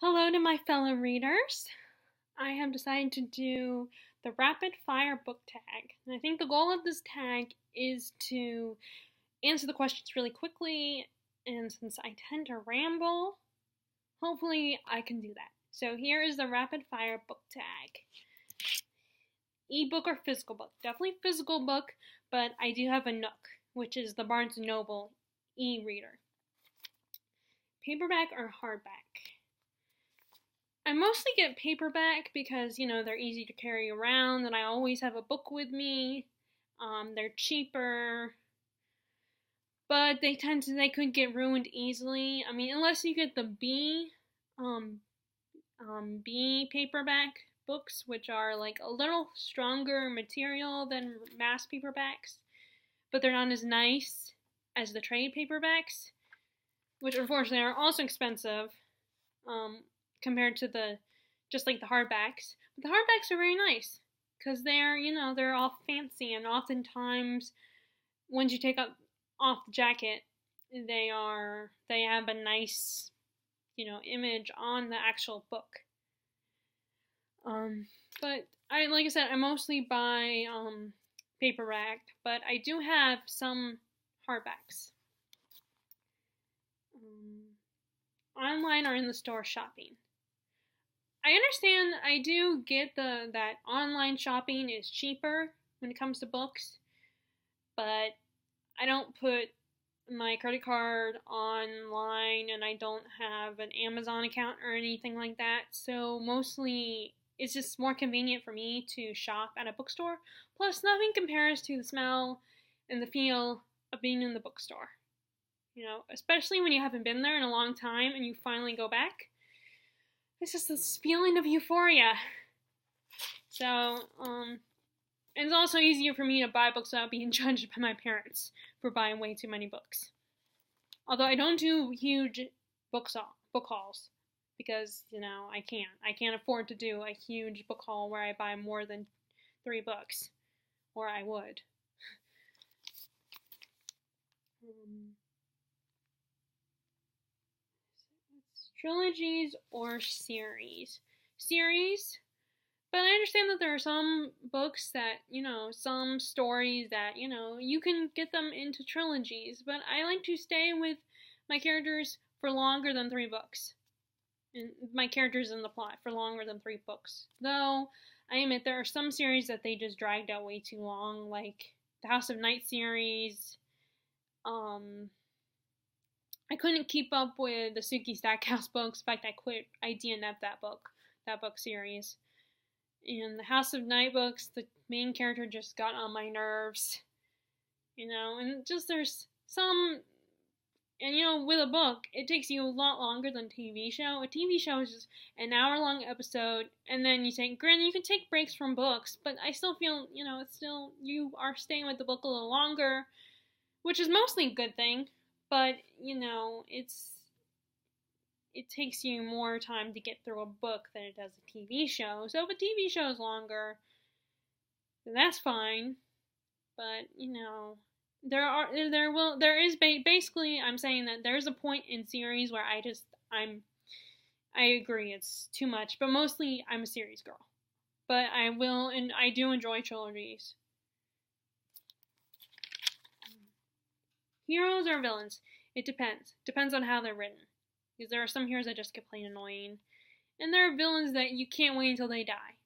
Hello to my fellow readers. I have decided to do the rapid fire book tag. And I think the goal of this tag is to answer the questions really quickly, and since I tend to ramble, hopefully I can do that. So here is the rapid fire book tag. Ebook or physical book? Definitely physical book, but I do have a Nook, which is the Barnes & Noble e-reader. Paperback or hardback? I mostly get paperback because, they're easy to carry around and I always have a book with me. They're cheaper, but they could get ruined easily. I mean, unless you get the um, B paperback books, which are like a little stronger material than mass paperbacks, but they're not as nice as the trade paperbacks, which unfortunately are also expensive. Compared to the hardbacks. But the hardbacks are very nice because they're all fancy, and oftentimes once you take off the jacket, they have a nice image on the actual book. But like I said, I mostly buy paperback, but I do have some hardbacks. Online or in the store shopping. I understand. I do get that online shopping is cheaper when it comes to books, but I don't put my credit card online and I don't have an Amazon account or anything like that. So mostly it's just more convenient for me to shop at a bookstore. Plus, nothing compares to the smell and the feel of being in the bookstore. Especially when you haven't been there in a long time and you finally go back. It's just this feeling of euphoria. So, and it's also easier for me to buy books without being judged by my parents for buying way too many books. Although I don't do huge book hauls because, I can't. I can't afford to do a huge book haul where I buy more than 3 books. Or I would. Trilogies or series? Series, but I understand that there are some books that, some stories that, you can get them into trilogies, but I like to stay with my characters for longer than 3 books. And my characters in the plot for longer than 3 books. Though, I admit there are some series that they just dragged out way too long, like the House of Night series, I couldn't keep up with the Sookie Stackhouse books. In fact, I DNF'd that book series. In the House of Night books, the main character just got on my nerves. And just there's some, and with a book, it takes you a lot longer than a TV show. A TV show is just an hour-long episode, and then granted, you can take breaks from books, but I still feel, it's still, you are staying with the book a little longer, which is mostly a good thing. But, it takes you more time to get through a book than it does a TV show. So if a TV show is longer, then that's fine. But, basically, I'm saying that there's a point in series where I agree it's too much. But mostly, I'm a series girl. But I do enjoy trilogies. Heroes or villains? It depends. Depends on how they're written. Because there are some heroes that just get plain annoying. And there are villains that you can't wait until they die.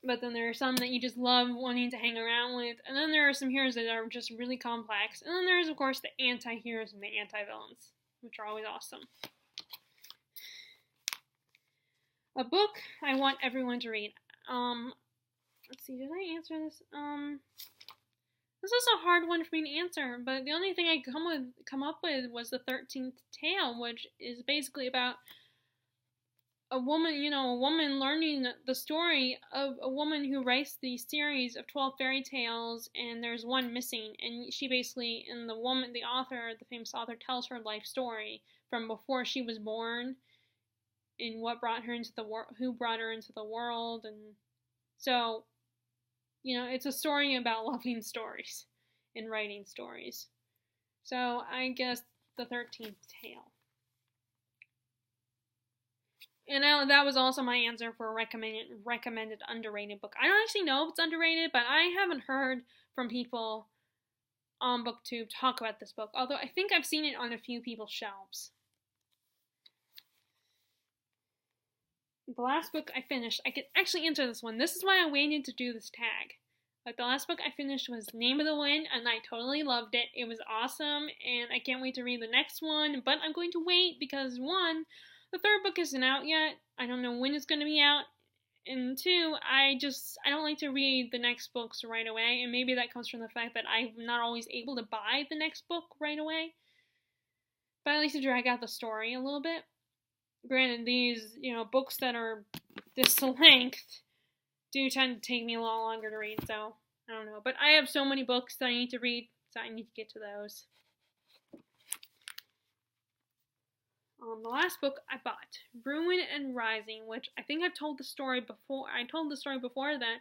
But then there are some that you just love wanting to hang around with. And then there are some heroes that are just really complex. And then there's, of course, the anti-heroes and the anti-villains, which are always awesome. A book I want everyone to read. Let's see, did I answer this? This is a hard one for me to answer, but the only thing I come up with was the 13th Tale, which is basically about a woman, a woman learning the story of a woman who writes the series of 12 fairy tales, and there's one missing, and she basically, and the famous author, tells her life story from before she was born, and what brought her into the world, who brought her into the world, and so, it's a story about loving stories and writing stories. So I guess the 13th Tale. And that was also my answer for a recommended underrated book. I don't actually know if it's underrated, but I haven't heard from people on BookTube talk about this book, although I think I've seen it on a few people's shelves. The last book I finished, I could actually answer this one. This is why I waited to do this tag. But the last book I finished was Name of the Wind, and I totally loved it. It was awesome, and I can't wait to read the next one, but I'm going to wait because, one, the third book isn't out yet. I don't know when it's going to be out. And two, I don't like to read the next books right away, and maybe that comes from the fact that I'm not always able to buy the next book right away. But I like to drag out the story a little bit. Granted, these, books that are this length do tend to take me a lot longer to read, so I don't know. But I have so many books that I need to read, so I need to get to those. The last book I bought, Ruin and Rising, which I think I've told the story before. I told the story before that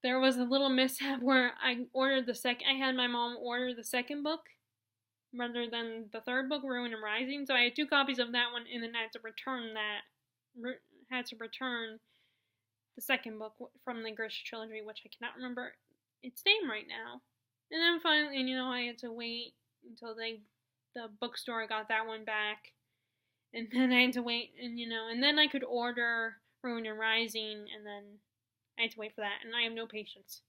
there was a little mishap where I had my mom order the second book rather than the third book, Ruin and Rising. So I had 2 copies of that one, and then I had to return the second book from the Grisha trilogy, which I cannot remember its name right now. And then finally, I had to wait until the bookstore got that one back. And then I had to wait, and then I could order Ruin and Rising, and then I had to wait for that, and I have no patience.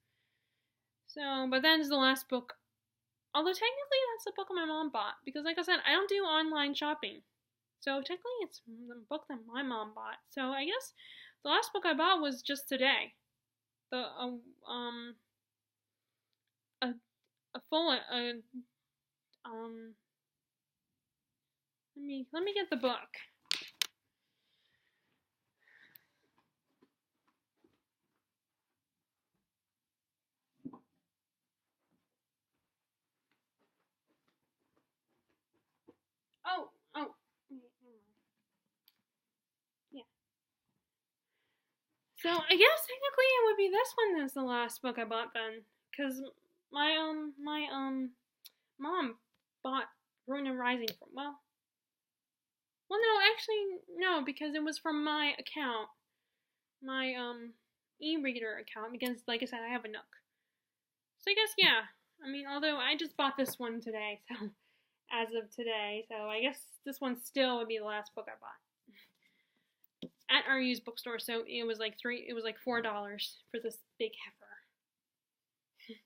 So, but that is the last book. Although technically that's the book my mom bought, because like I said, I don't do online shopping. So technically it's the book that my mom bought. So I guess the last book I bought was just today. Let me get the book. Oh. Yeah. So I guess technically it would be this one that's the last book I bought then, because my mom bought Ruin and Rising from no, actually no, because it was from my account, my e-reader account, because like I said, I have a Nook. So I guess yeah. I mean, although I just bought this one today, so as of today, so I guess this one still would be the last book I bought at our used bookstore. So it was like $4 for this big heifer. Okay.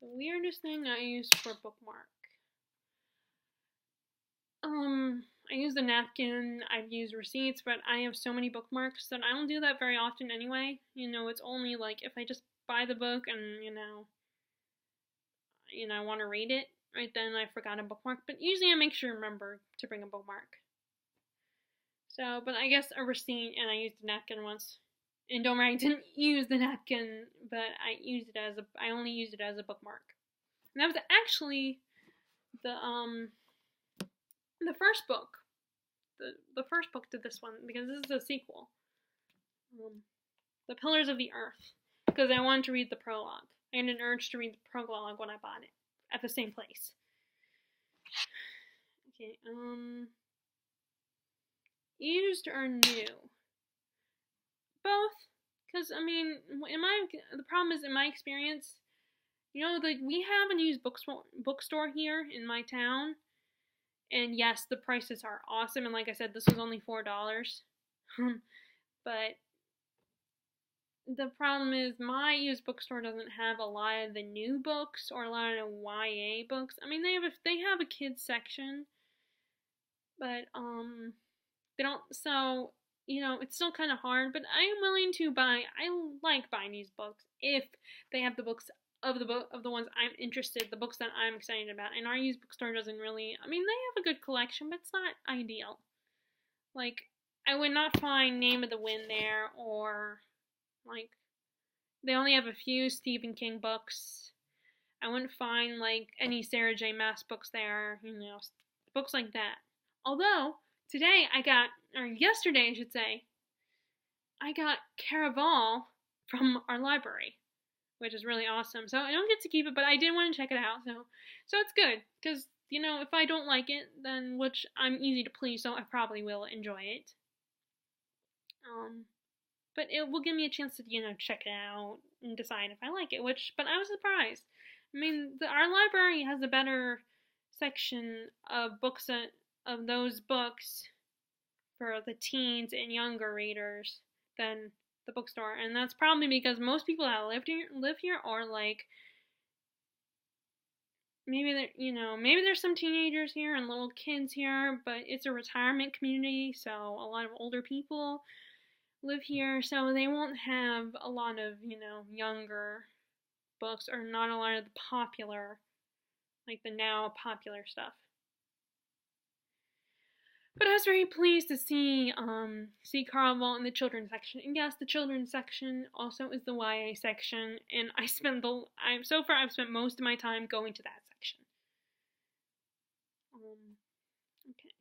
The weirdest thing I used for bookmark. I use the napkin, I've used receipts, but I have so many bookmarks that I don't do that very often anyway. It's only like if I just buy the book and, I want to read it, right then I forgot a bookmark. But usually I make sure to remember to bring a bookmark. So, but I guess a receipt, and I used the napkin once. And don't worry, I didn't use the napkin, but I only used it as a bookmark. And that was actually the first book. The first book to this one, because this is a sequel. The Pillars of the Earth, because I wanted to read the prologue. I had an urge to read the prologue when I bought it at the same place. Okay, used or new? Both, because the problem is in my experience, we have a used bookstore here in my town. And yes, the prices are awesome. And like I said, this was only $4. But the problem is my used bookstore doesn't have a lot of the new books or a lot of the YA books. I mean, they have a kids section, but they don't. So it's still kind of hard. But I am willing to buy. I like buying these books if they have the books of the ones I'm interested, the books that I'm excited about. And our used bookstore doesn't really, they have a good collection, but it's not ideal. Like, I would not find Name of the Wind there, or, they only have a few Stephen King books. I wouldn't find, any Sarah J. Maas books there, books like that. Although, yesterday I should say, I got Caraval from our library. which is really awesome. So I don't get to keep it, but I did want to check it out. So it's good because if I don't like it, then which I'm easy to please, so I probably will enjoy it. But it will give me a chance to check it out and decide if I like it. But I was surprised. I mean, our library has a better section of books of those books for the teens and younger readers than the bookstore, and that's probably because most people that live here are like maybe there's some teenagers here and little kids here, but it's a retirement community, so a lot of older people live here, so they won't have a lot of younger books or not a lot of the popular, like the now popular stuff. But I was very pleased to see Caraval in the children's section. And yes, the children's section also is the YA section, and I've spent most of my time going to that section. Okay.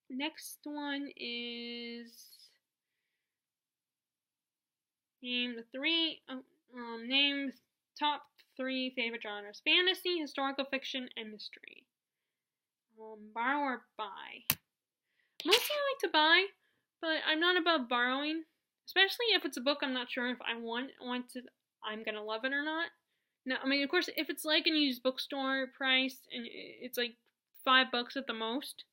Next one is name top 3 favorite genres: fantasy, historical fiction, and mystery. Borrow or buy? Mostly I like to buy, but I'm not above borrowing, especially if it's a book I'm not sure if I'm gonna love it or not. Now, I mean, of course, if it's like a used bookstore price and it's like $5 at the most,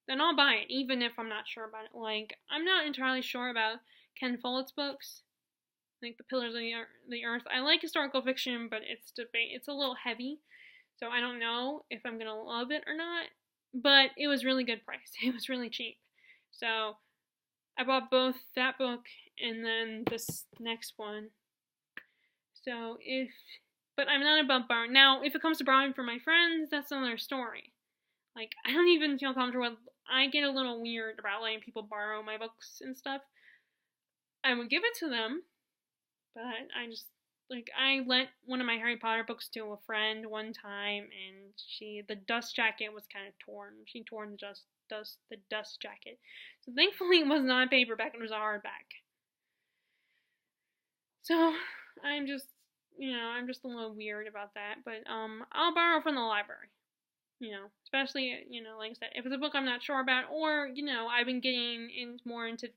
then I'll buy it, even if I'm not sure about it. Like, I'm not entirely sure about Ken Follett's books, like The Pillars of the Earth. I like historical fiction, but it's a little heavy. So I don't know if I'm going to love it or not, but it was really good price. It was really cheap. So I bought both that book and then this next one. But I'm not above borrowing. Now, if it comes to borrowing for my friends, that's another story. Like, I don't even feel comfortable. I get a little weird about letting people borrow my books and stuff. I would give it to them, but I lent one of my Harry Potter books to a friend one time, and the dust jacket was kind of torn. She tore the dust jacket. So thankfully it was not a paperback, it was a hardback. So I'm just a little weird about that, but I'll borrow from the library. Especially, like I said, if it's a book I'm not sure about, or, I've been getting more into,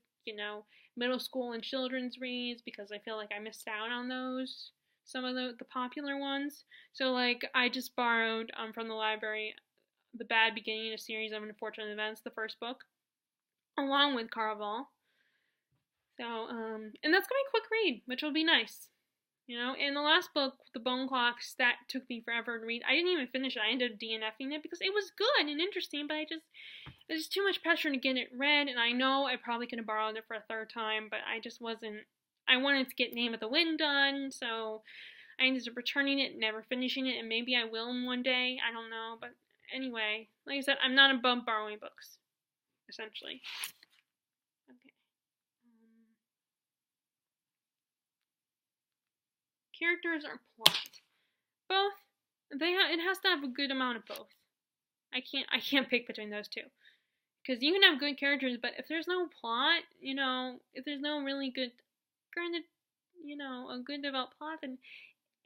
middle school and children's reads because I feel like I missed out on those, some of the popular ones. So, like, I just borrowed from the library The Bad Beginning, a series of unfortunate events, the first book, along with Caraval. So, and that's going to be a quick read, which will be nice. And the last book, The Bone Clocks, that took me forever to read. I didn't even finish it. I ended up DNFing it because it was good and interesting, but there's too much pressure to get it read, and I know I probably could have borrowed it for a third time, but I just wasn't. I wanted to get Name of the Wind done, so I ended up returning it, never finishing it, and maybe I will one day. I don't know, but anyway, like I said, I'm not above borrowing books, essentially. Okay. Characters or plot? Both. It has to have a good amount of both. I can't pick between those two. Because you can have good characters, but if there's no plot, if there's no really good, a good developed plot, then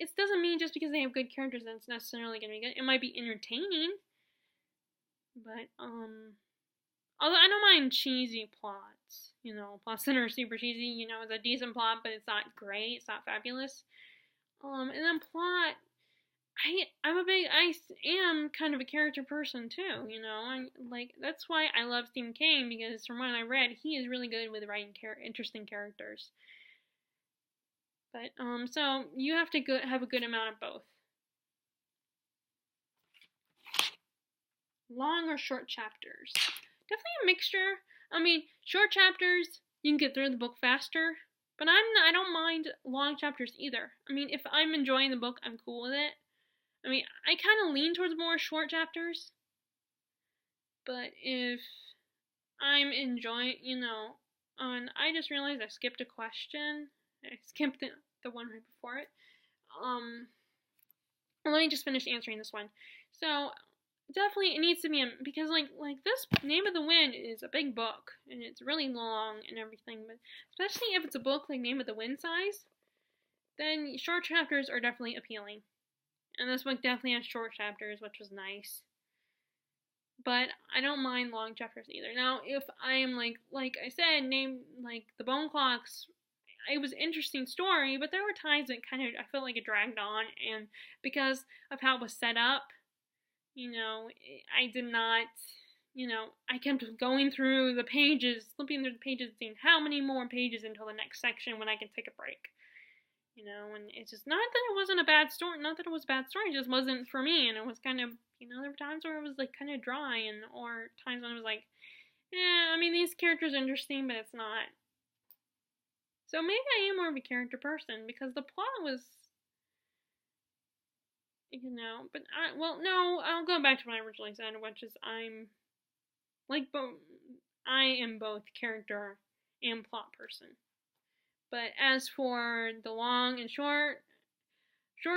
it doesn't mean just because they have good characters that it's necessarily going to be good. It might be entertaining, but, although I don't mind cheesy plots, plots that are super cheesy, it's a decent plot, but it's not great, it's not fabulous. And then plot, I am kind of a character person too, that's why I love Stephen King, because from what I read, he is really good with writing interesting characters. But, so you have to have a good amount of both. Long or short chapters? Definitely a mixture. I mean, short chapters, you can get through the book faster. But I don't mind long chapters either. I mean, if I'm enjoying the book, I'm cool with it. I mean, I kind of lean towards more short chapters. But if I'm enjoying, and I just realized I skipped a question. I skipped the one right before it. Let me just finish answering this one. So, definitely it needs to be because like this Name of the Wind is a big book and it's really long and everything, but especially if it's a book like Name of the Wind size, then short chapters are definitely appealing. And this book definitely has short chapters, which was nice. But I don't mind long chapters either. Now, if I am like I said, name like the Bone Clocks, it was an interesting story, but there were times that kind of I felt like it dragged on, and because of how it was set up, I did not, I kept going through the pages, flipping through the pages, seeing how many more pages until the next section when I can take a break. And it's just not that it wasn't a bad story, not that it was a bad story, it just wasn't for me, and it was kind of, there were times where it was like kind of dry, or times when it was like, yeah, I mean, these characters are interesting, but it's not. So maybe I am more of a character person, because the plot was, but no, I'll go back to what I originally said, which is I am both character and plot person. But as for the long and short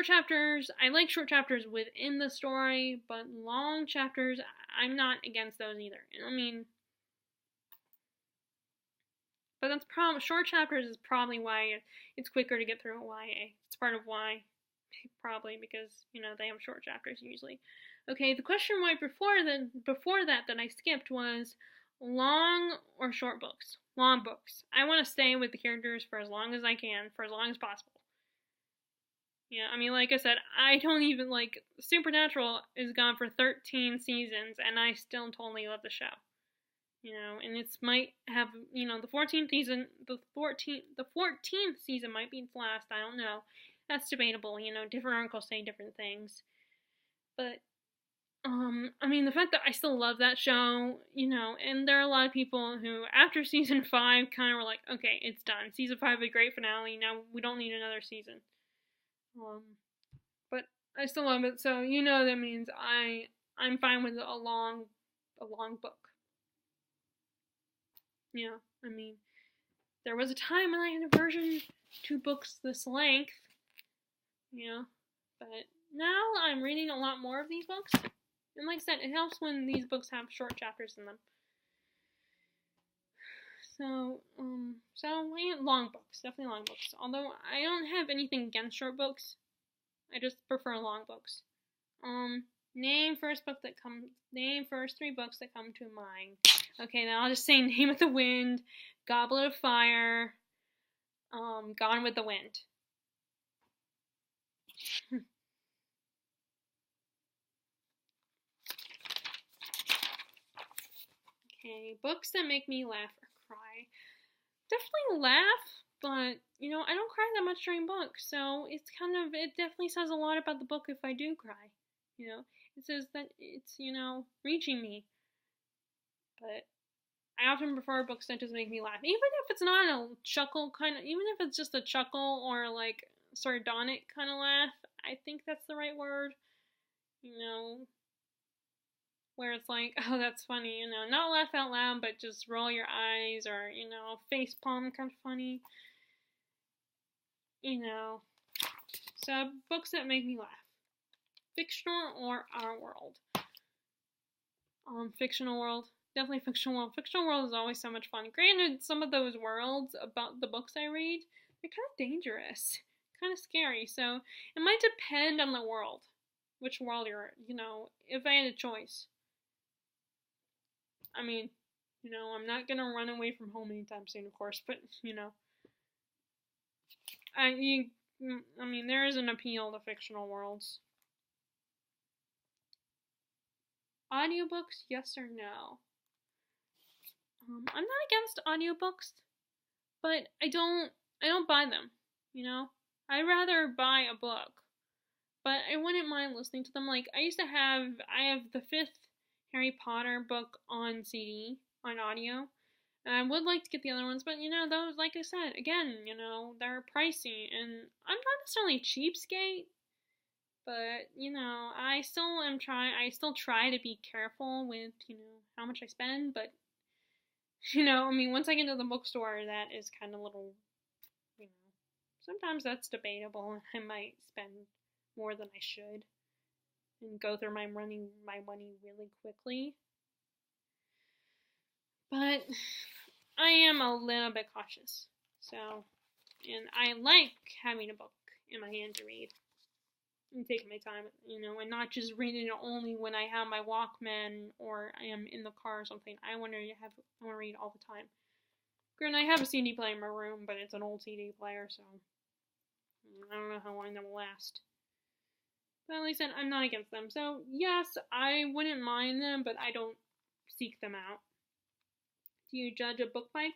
chapters, I like short chapters within the story, but long chapters, I'm not against those either. I mean, but that's short chapters is probably why it's quicker to get through a YA. It's part of why, probably because, they have short chapters usually. Okay, the question right before that I skipped was long or short books. Long books. I want to stay with the characters for as long as I can, for as long as possible. Yeah, I mean, like I said, I don't even Supernatural is gone for 13 seasons, and I still totally love the show. And it might have, the 14th season, the 14th season might be its last. I don't know. That's debatable. Different articles say different things. But I mean, the fact that I still love that show, and there are a lot of people who, after season 5, kind of were like, okay, it's done. Season 5 was a great finale. Now we don't need another season. But I still love it. So that means I'm fine with a long book. Yeah, I mean, there was a time when I had a version 2 books this length. But now I'm reading a lot more of these books. And like I said, it helps when these books have short chapters in them. So long books, definitely long books. Although I don't have anything against short books, I just prefer long books. Name first 3 books that come to mind. Okay, now I'll just say Name of the Wind, Goblet of Fire, Gone with the Wind. Okay, books that make me laugh or cry. Definitely laugh, but, I don't cry that much during books, so it definitely says a lot about the book if I do cry. It says that it's, reaching me. But I often prefer books that just make me laugh. Even if it's not a chuckle even if it's just a chuckle or sardonic kind of laugh, I think that's the right word. Where it's like, oh, that's funny, not laugh out loud, but just roll your eyes or, face palm kind of funny. So books that make me laugh. Fictional or our world? Fictional world. Definitely fictional world. Fictional world is always so much fun. Granted, some of those worlds about the books I read, they're kind of dangerous. Kind of scary. So it might depend on the world. Which world you're, if I had a choice. I mean, I'm not going to run away from home anytime soon, of course, but, I mean, there is an appeal to fictional worlds. Audiobooks, yes or no? I'm not against audiobooks, but I don't buy them, I'd rather buy a book, but I wouldn't mind listening to them. I have the 5th Harry Potter book on CD, on audio, and I would like to get the other ones, but, those, like I said, again, they're pricey, and I'm not necessarily a cheapskate, but, I still try to be careful with, how much I spend, but, I mean, once I get to the bookstore, that is kind of a little, sometimes that's debatable. I might spend more than I should and go through my money really quickly. But I am a little bit cautious. So, and I like having a book in my hand to read. And taking my time, and not just reading it only when I have my Walkman or I am in the car or something. I want to read all the time. Granted, I have a CD player in my room, but it's an old CD player, so I don't know how long that will last. But like I said, I'm not against them. So yes, I wouldn't mind them, but I don't seek them out. Do you judge a book by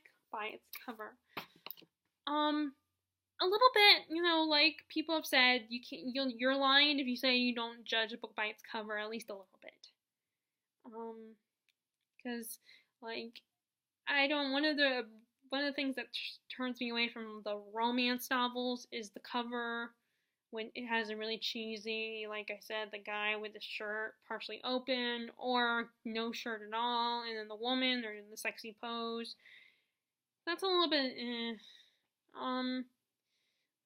its cover? A little bit, like people have said, you're lying if you say you don't judge a book by its cover, at least a little bit. Because like I don't. One of the things that turns me away from the romance novels is the cover. When it has a really cheesy, like I said, the guy with the shirt partially open or no shirt at all, and then the woman or in the sexy pose. That's a little bit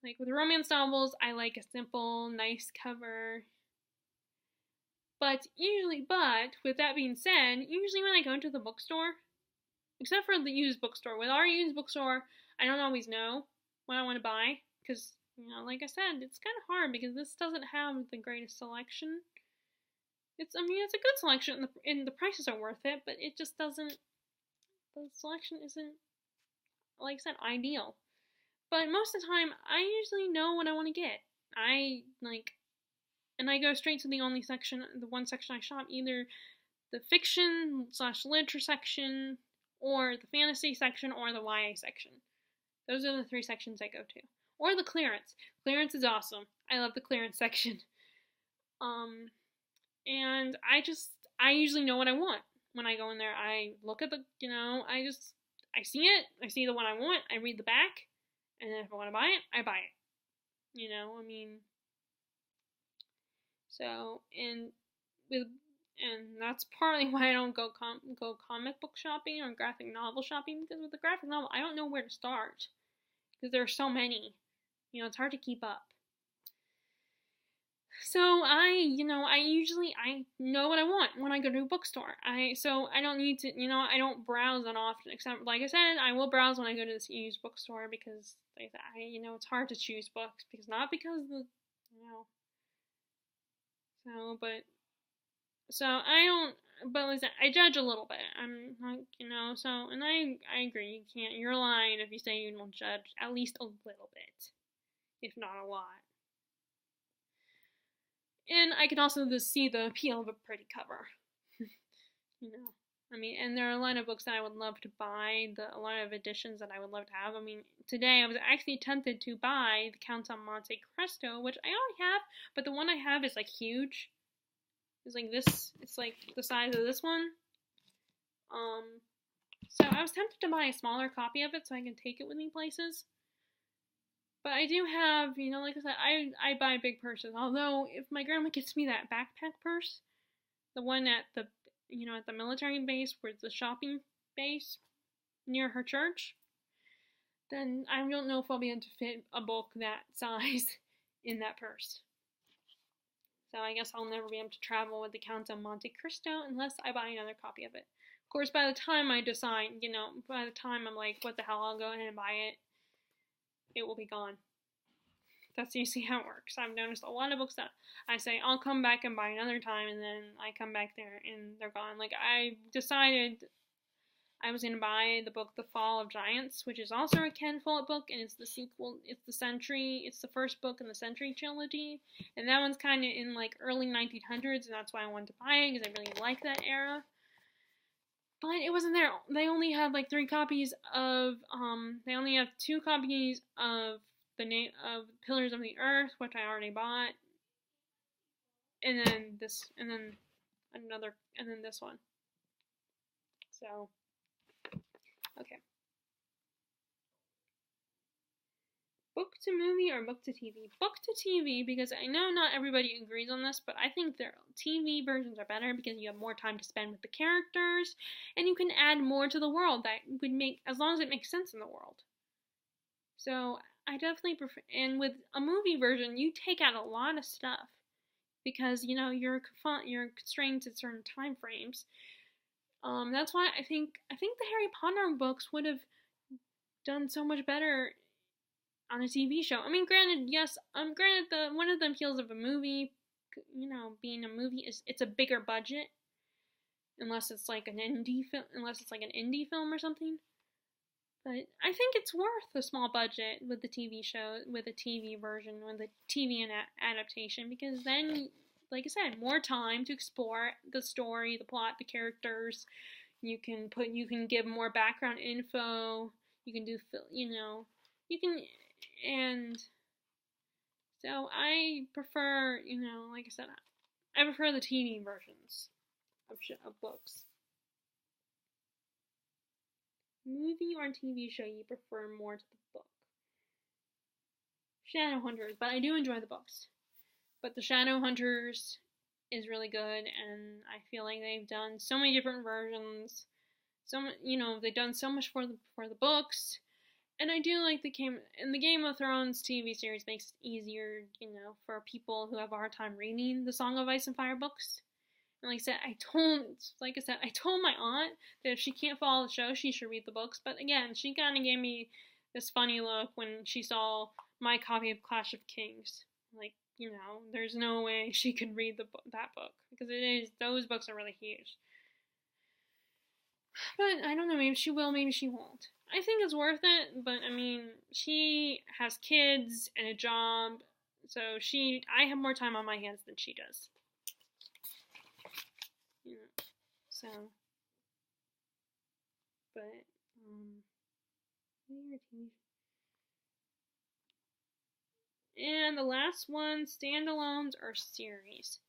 like with romance novels, I like a simple, nice cover. But with that being said, usually when I go into the bookstore, except for the used bookstore, with our used bookstore, I don't always know what I want to buy because, like I said, it's kind of hard because this doesn't have the greatest selection. It's a good selection and the prices are worth it, but it just doesn't. The selection isn't, like I said, ideal. But most of the time, I usually know what I want to get. And I go straight to the one section I shop, either the fiction/literature section, or the fantasy section, or the YA section. Those are the 3 sections I go to. Or the clearance. Clearance is awesome. I love the clearance section. And I usually know what I want when I go in there. I look at I see it. I see the one I want. I read the back. And then if I want to buy it, I buy it. So, and that's partly why I don't go comic book shopping or graphic novel shopping, because with the graphic novel, I don't know where to start. Because there are so many. It's hard to keep up. So I know what I want when I go to a bookstore. So I don't need to, I don't browse that often, except, like I said, I will browse when I go to this used bookstore because, it's hard to choose books not because listen, I judge a little bit. I'm like, and I agree, you're lying if you say you don't judge at least a little bit, if not a lot. And I can also see the appeal of a pretty cover. And there are a lot of books that I would love to buy, a lot of editions that I would love to have. Today I was actually tempted to buy The Count of Monte Cristo, which I already have, but the one I have is, huge. It's like this, it's like the size of this one. So I was tempted to buy a smaller copy of it so I can take it with me places. But I do have, like I said, I buy big purses. Although, if my grandma gets me that backpack purse, the one at the military base, where it's the shopping base near her church, then I don't know if I'll be able to fit a book that size in that purse. So I guess I'll never be able to travel with the Count of Monte Cristo unless I buy another copy of it. Of course, by the time I decide, by the time I'm like, what the hell, I'll go ahead and buy it, it will be gone. That's usually how it works. I've noticed a lot of books that I say, I'll come back and buy another time, and then I come back there and they're gone. Like, I decided I was going to buy the book The Fall of Giants, which is also a Ken Follett book, and it's the sequel, it's the first book in the Century trilogy, and that one's kind of in, early 1900s, and that's why I wanted to buy it, because I really like that era. But it wasn't there. They only had, 3 copies of, they only have 2 copies of the name of Pillars of the Earth, which I already bought, and then this one. So, okay. Book to movie or book to TV? Book to TV, because I know not everybody agrees on this, but I think their TV versions are better because you have more time to spend with the characters, and you can add more to the world that would as long as it makes sense in the world. So, I definitely prefer, and with a movie version, you take out a lot of stuff because, you're constrained to certain time frames. That's why I think the Harry Potter books would have done so much better on a TV show. I mean, granted, yes, granted one of the appeals of a movie, being a movie is it's a bigger budget, unless it's like an indie film or something. But I think it's worth a small budget with the TV show, with a TV version, with the TV adaptation, because then, like I said, more time to explore the story, the plot, the characters. You can give more background info. You can do, and so I prefer, like I said, I prefer the TV versions of books. Movie or TV show you prefer more to the book? Shadowhunters, but I do enjoy the books. But the Shadowhunters is really good, and I feel like they've done so many different versions. They've done so much for the books, and I do like the Game of Thrones TV series makes it easier, for people who have a hard time reading the Song of Ice and Fire books. And like I said, I told my aunt that if she can't follow the show, she should read the books. But again, she kind of gave me this funny look when she saw my copy of Clash of Kings. Like, there's no way she could read that book, because those books are really huge. But I don't know, maybe she will, maybe she won't. I think it's worth it, but I mean, she has kids and a job, so I have more time on my hands than she does. So, but, and the last one, standalones or series.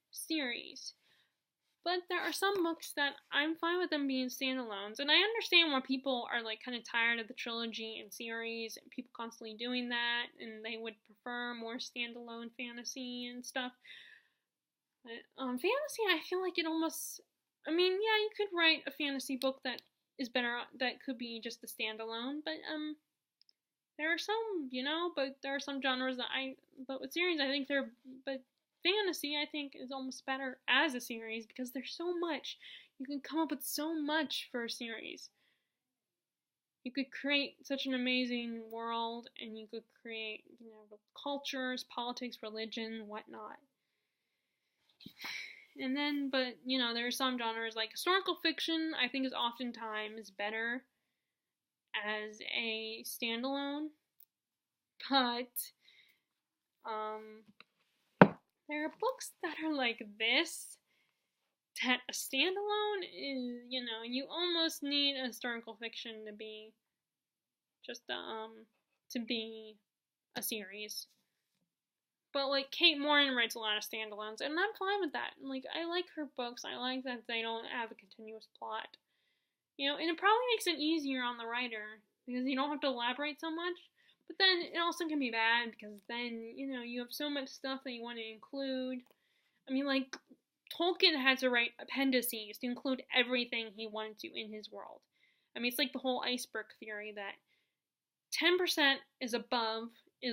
But there are some books that I'm fine with them being standalones, and I understand why people are like kind of tired of the trilogy and series, and people constantly doing that, and they would prefer more standalone fantasy and stuff. But fantasy, I feel like it almost. I mean, yeah, you could write a fantasy book that is better, that could be just a standalone, but there are some, but there are some genres but with series, I think but fantasy, I think, is almost better as a series, because there's so much. You can come up with so much for a series. You could create such an amazing world, and you could create, cultures, politics, religion, whatnot. And then, but, there are some genres, like historical fiction, I think is oftentimes better as a standalone. But, there are books that are like this, that a standalone is, you almost need a historical fiction to be a series. But, like, Kate Morton writes a lot of standalones, and I'm fine with that. Like, I like her books. I like that they don't have a continuous plot. And it probably makes it easier on the writer, because you don't have to elaborate so much. But then it also can be bad, because then, you have so much stuff that you want to include. I mean, like, Tolkien had to write appendices to include everything he wanted to in his world. I mean, it's like the whole iceberg theory that 10% is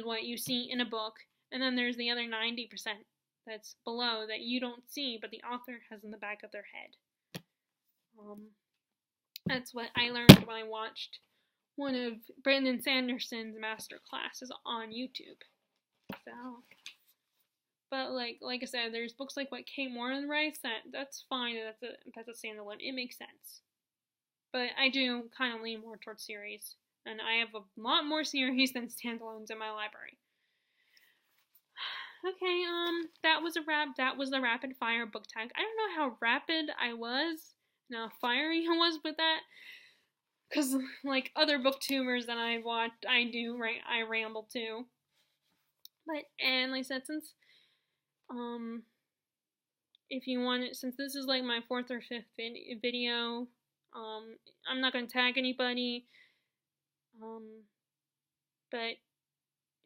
what you see in a book, and then there's the other 90% that's below that you don't see, but the author has in the back of their head. That's what I learned when I watched one of Brandon Sanderson's master classes on YouTube. So, but like I said, there's books like what Kate Morton writes that's fine. That's a standalone. It makes sense. But I do kind of lean more towards series, and I have a lot more series than standalones in my library. Okay, that was a wrap. That was the rapid fire book tag. I don't know how rapid I was, how fiery I was with that, because like other booktubers that I've watched, I ramble too. But, and like I said, since if you want it, since this is like my 4th or 5th video, I'm not gonna tag anybody. But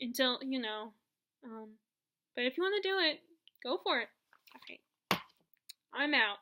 until but if you want to do it, go for it. Okay, I'm out.